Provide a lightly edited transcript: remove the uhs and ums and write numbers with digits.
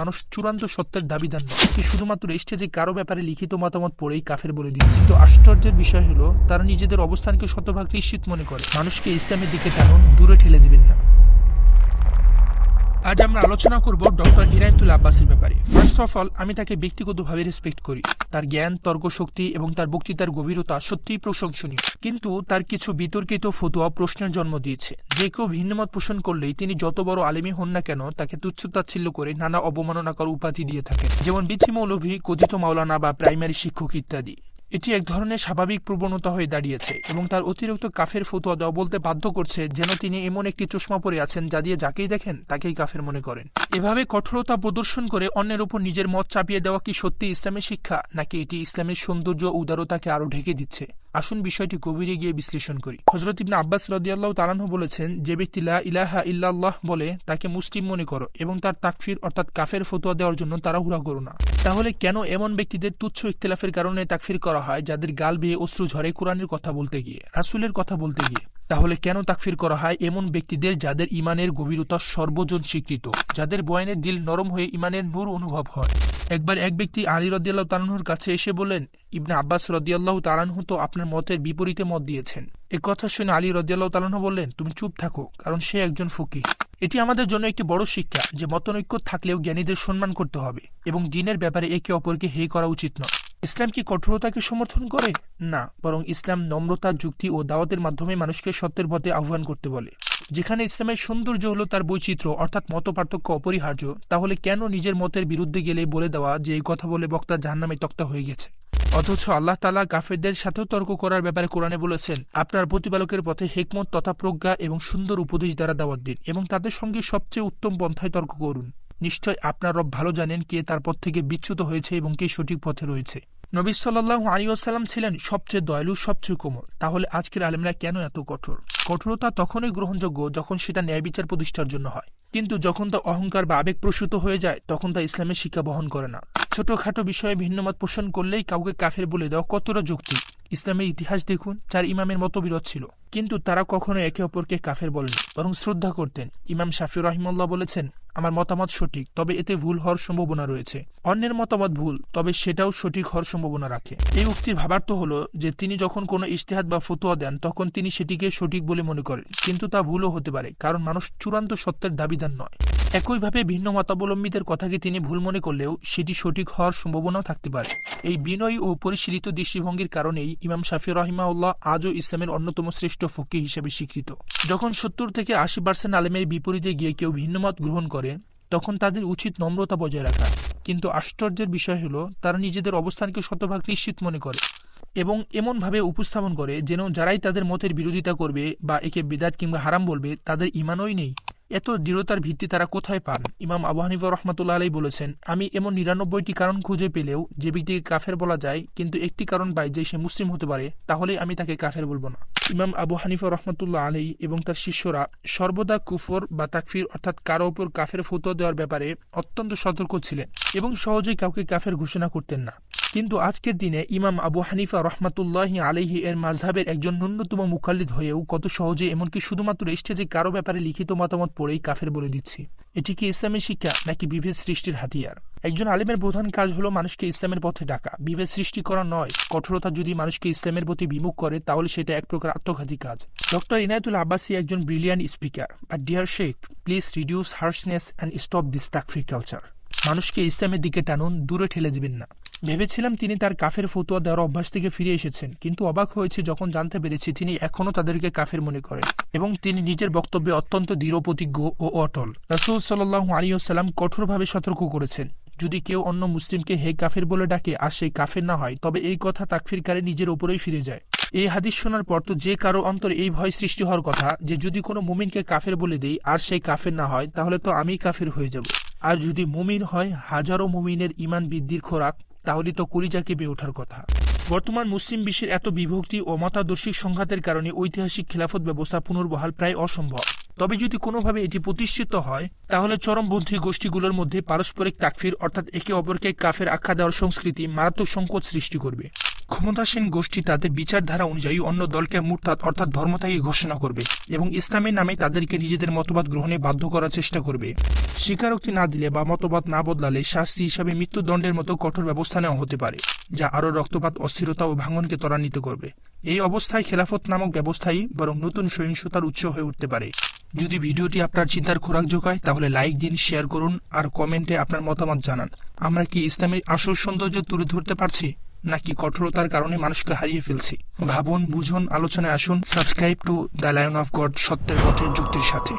মানুষ চূড়ান্ত সত্যের দাবিদার নয়, শুধুমাত্র স্টেজে কারো ব্যাপারে লিখিত মতামত পড়েই কাফের বলে দিচ্ছে। তো আশ্চর্যের বিষয় হলো তারা নিজেদের অবস্থানকে শতভাগ নিশ্চিত মনে করে। মানুষকে ইসলামের দিকে টানুন, দূরে ঠেলে দিবেন না। আজ আমরা আলোচনা করব ডক্টর ইনায়েতুল আব্বাসীর ব্যাপারে। ফার্স্ট অফ অল, আমি তাকে ব্যক্তিগতভাবে রেসপেক্ট করি। তার জ্ঞান, তর্ক শক্তি এবং তার বক্তৃতার গভীরতা সত্যিই প্রশংসনীয়। কিন্তু তার কিছু বিতর্কিত ফতোয়া প্রশ্নের জন্ম দিয়েছে। যে কেউ ভিন্নমত পোষণ করলেই তিনি যত বড় আলেমী হন না কেন তাকে তুচ্ছতাচ্ছিল্য করে নানা অবমাননাকর উপাধি দিয়ে থাকেন, যেমন বিথি মৌলভী, কথিত মাওলানা বা প্রাইমারি শিক্ষক ইত্যাদি। এটি এক ধরনের স্বাভাবিক প্রবণতা হয়ে দাঁড়িয়েছে এবং তার অতিরিক্ত কাফের ফতোয়া দেওয়া বলতে বাধ্য করছে যেন তিনি এমন একটি চশমা পরে আছেন যা দিয়ে যাকেই দেখেন তাকেই কাফের মনে করেন। এভাবে কঠোরতা প্রদর্শন করে অন্যের উপর নিজের মত চাপিয়ে দেওয়া কি সত্যি ইসলামের শিক্ষা, নাকি এটি ইসলামের সৌন্দর্য ও উদারতাকে আরো ঢেকে দিচ্ছে? আসুন বিষয়টি গভীরে গিয়ে বিশ্লেষণ করি। হযরত ইবনে আব্বাস রাদিয়াল্লাহু তাআলা আনহু বলেছেন, যে ব্যক্তি লা ইলাহা ইল্লাল্লাহ বলে তাকে মুসলিম মনে করো এবং তার তাকফির অর্থাৎ কাফের ফতোয়া দেওয়ার জন্য তাড়াহুড়া করো না। তাহলে কেন এমন ব্যক্তিদের তুচ্ছ ইখতিলাফের কারণে তাকফির করা হয় যাদের গাল বেয়ে অশ্রু ঝরে কোরআনের কথা বলতে গিয়ে, রাসূলের কথা বলতে গিয়ে? তাহলে কেন তাকফির করা হয় এমন ব্যক্তিদের যাদের ইমানের গভীরতা সর্বজন স্বীকৃত, যাদের বয়ানে দিল নরম হয়ে ইমানের নূর অনুভব হয়? একবার এক ব্যক্তি আলী রাদিয়াল্লাহু তাআলা আনহুর কাছে এসে বললেন, ইবনে আব্বাস রাদিয়াল্লাহু তাআলা আনহু তো আপনার মতের বিপরীতে মত দিয়েছেন। এ কথা শুনে আলী রাদিয়াল্লাহু তাআলা আনহু বললেন, তুমি চুপ থাকো, কারণ সে একজন ফকিহ। এটি আমাদের জন্য একটি বড় শিক্ষা যে মতনৈক্য থাকলেও জ্ঞানীদের সম্মান করতে হবে এবং দ্বীনের ব্যাপারে একে অপরকে হে করা উচিত নয়। ইসলাম কি কঠোরতাকে সমর্থন করে? না, বরং ইসলাম নম্রতা, যুক্তি ও দাওয়াতের মাধ্যমে মানুষকে সত্যের পথে আহ্বান করতে বলে। যেখানে ইসলামের সৌন্দর্য হলো তার বৈচিত্র্য অর্থাৎ মত পার্থক্য অপরিহার্য, তাহলে কেন নিজের মতের বিরুদ্ধে গেলে বলে দেওয়া যে এই কথা বলে বক্তা জাহান্নামে তক্তা হয়ে গেছে? অথচ আল্লাহ তাআলা কাফেরদের সাথেও তর্ক করার ব্যাপারে কোরআনে বলেছেন, আপনার প্রতিপালকের পথে হিকমত তথা প্রজ্ঞা এবং সুন্দর উপদেশ দ্বারা দাওয়াত দিন এবং তাদের সঙ্গে সবচেয়ে উত্তম পন্থায় তর্ক করুন। নিশ্চয় আপনার রব ভালো জানেন কে তার পথ থেকে বিচ্যুত হয়েছে এবং কে সঠিক পথে রয়েছে। নবী সাল্লাল্লাহু আলাইহি ওয়াসাল্লাম ছিলেন সবচেয়ে দয়ালু, সবচেয়ে কোমল। তাহলে আজকের আলেমরা কেন এত কঠোর? কঠোরতা তখনই গ্রহণযোগ্য যখন সেটা ন্যায় বিচার প্রতিষ্ঠার জন্য হয়, কিন্তু যখন তা অহংকার বা আবেগপ্রসূত হয়ে যায় তখন তা ইসলামের শিক্ষা বহন করে না। ছোটখাটো বিষয়ে ভিন্নমত পোষণ করলেই কাউকে কাফের বলে দেওয়া কতটা যৌক্তিক? ইসলামের ইতিহাস দেখুন, 4 ইমামের মতবিরোধ ছিল, কিন্তু তারা কখনো একে অপরকে কাফের বলেনি, বরং শ্রদ্ধা করতেন। ইমাম শাফি রাহিমাহুল্লাহ বলেছেন, আমার মতামত সঠিক, তবে এতে ভুল হওয়ার সম্ভাবনা রয়েছে। অন্যের মতামত ভুল, তবে সেটাও সঠিক হওয়ার সম্ভাবনা রাখে। এই উক্তির ভাবার্থ হলো যে তিনি যখন কোনো ইজতিহাদ বা ফতোয়া দেন তখন তিনি সেটিকে সঠিক বলে মনে করেন, কিন্তু তা ভুলও হতে পারে, কারণ মানুষ চূড়ান্ত সত্যের দাবিদার নয়। একইভাবে ভিন্ন মতাবলম্বীদের কথাকে তিনি ভুল মনে করলেও সেটি সঠিক হওয়ার সম্ভাবনাও থাকতে পারে। এই বিনয়ী ও পরিশীলিত দৃষ্টিভঙ্গির কারণেই ইমাম শাফি রাহিমাহুল্লাহ আজও ইসলামের অন্যতম শ্রেষ্ঠ ফকিহ হিসেবে স্বীকৃত। যখন 70 থেকে 80% আলেমের বিপরীতে গিয়ে কেউ ভিন্নমত গ্রহণ করে তখন তাদের উচিত নম্রতা বজায় রাখা। কিন্তু আশ্চর্যের বিষয় হলো তারা নিজেদের অবস্থানকে শতভাগ নিশ্চিত মনে করে এবং এমনভাবে উপস্থাপন করে যেন যারাই তাদের মতের বিরোধিতা করবে বা একে বিদআত কিংবা হারাম বলবে তাদের ঈমানই নেই। এত দৃঢ়তার ভিত্তি তারা কোথায় পান? ইমাম আবু হানিফা রাহমাতুল্লাহ আলাইহি বলেছেন, আমি এমন 99টি কারণ খুঁজে পেলেও যে ব্যক্তিকে কাফের বলা যায় কিন্তু একটি কারণ পাই যে সে মুসলিম হতে পারে, তাহলে আমি তাকে কাফের বলবো না। ইমাম আবু হানিফা রাহমাতুল্লাহ আলাইহি এবং তার শিষ্যরা সর্বদা কুফর বা তাকফির অর্থাৎ কারো উপর কাফের ফতোয়া দেওয়ার ব্যাপারে অত্যন্ত সতর্ক ছিলেন এবং সহজেই কাউকে কাফের ঘোষণা করতেন না। কিন্তু আজকের দিনে ইমাম আবু হানিফা রাহমাতুল্লাহি আলাইহি এর মাযহাবের একজন ন্যূনতম মুকাল্লিদ হয়েও কত সহজে, এমনকি শুধুমাত্র স্টেজে কারো ব্যাপারে লিখিত মতামত পড়েই কাফের বলে দিচ্ছি। এটি কি ইসলামের শিক্ষা নাকি বিভেদ সৃষ্টির হাতিয়ার? একজন আলেমের প্রধান কাজ হলো মানুষকে ইসলামের পথে ডাকা, বিভেদ সৃষ্টি করা নয়। কঠোরতা যদি মানুষকে ইসলামের প্রতি বিমুখ করে তাহলে সেটা এক প্রকার আত্মঘাতী কাজ। ডক্টর ইনায়েতুল আব্বাসী একজন ব্রিলিয়ান্ট স্পিকার, বাট ডিয়ার শেখ, please reduce harshness and stop this তাকফির কালচার। মানুষকে ইসলামের দিকে টানুন, দূরে ঠেলে দিবেন না। ভেবেছিলাম তিনি তার কাফের ফতোয়া দেওয়ার অভ্যাস থেকে ফিরে এসেছেন, কিন্তু অবাক হয়েছে যখন জানতে পেরেছি তিনি এখনও তাদেরকে কাফের মনে করেন এবং তিনি নিজের বক্তব্যে অত্যন্ত দৃঢ় প্রতিজ্ঞ ও অটল। রাসূল সাল্লাল্লাহু আলাইহি ওয়াসাল্লাম কঠোরভাবে সতর্ক করেছেন, যদি কেউ অন্য মুসলিমকে হে কাফের বলে ডাকে আর সেই কাফের না হয় তবে এই কথা তাকফিরকারী নিজের উপরেই ফিরে যায়। এই হাদিস শোনার পর তো যে কারো অন্তরে এই ভয় সৃষ্টি হওয়ার কথা যে যদি কোনো মুমিনকে কাফের বলে দেই আর সেই কাফের না হয় তাহলে তো আমি কাফের হয়ে যাব। আর যদি মুমিন হয় হাজারো মুমিনের ঈমান বৃদ্ধির খোরাক, তাহলে তো কলিজা কেঁপে ওঠার কথা। বর্তমান মুসলিম বিশ্বের এত বিভক্তি ও মতাদর্শিক সংঘাতের কারণে ঐতিহাসিক খেলাফত ব্যবস্থা পুনর্বহাল প্রায় অসম্ভব। তবে যদি কোনোভাবে এটি প্রতিষ্ঠিত হয় তাহলে চরমপন্থী গোষ্ঠীগুলোর মধ্যে পারস্পরিক তাকফির অর্থাৎ একে অপরকে কাফের আখ্যা দেওয়ার সংস্কৃতি মারাত্মক সংকট সৃষ্টি করবে। ক্ষমতাসীন গোষ্ঠী তাদের বিচারধারা অনুযায়ী অন্য দলকে মুরতাদ অর্থাৎ ধর্মত্যাগী ঘোষণা করবে এবং ইসলামের নামে তাদেরকে নিজেদের মতবাদ গ্রহণে বাধ্য করার চেষ্টা করবে। স্বীকারোক্তি না দিলে বা মতবাদ না বদলালে শাস্তি হিসাবে মৃত্যুদণ্ডের মতো কঠোর ব্যবস্থা নেওয়া হতে পারে, যা আরও রক্তপাত, অস্থিরতা ও ভাঙনকে ত্বরান্বিত করবে। এই অবস্থায় খেলাফত নামক ব্যবস্থাই বরং নতুন সহিংসতার উৎস হয়ে উঠতে পারে। যদি ভিডিওটি আপনার চিন্তার খোরাক যোগায় তাহলে লাইক দিন, শেয়ার করুন আর কমেন্টে আপনার মতামত জানান। আমরা কি ইসলামের আসল সৌন্দর্য তুলে ধরতে পারছি, নাকি কঠোরতার কারণে মানুষকে হারিয়ে ফেলছি? ভাবুন, বুঝুন, আলোচনায় আসুন। Subscribe to the lion of god, সত্যের পথে যুক্তির সাথে।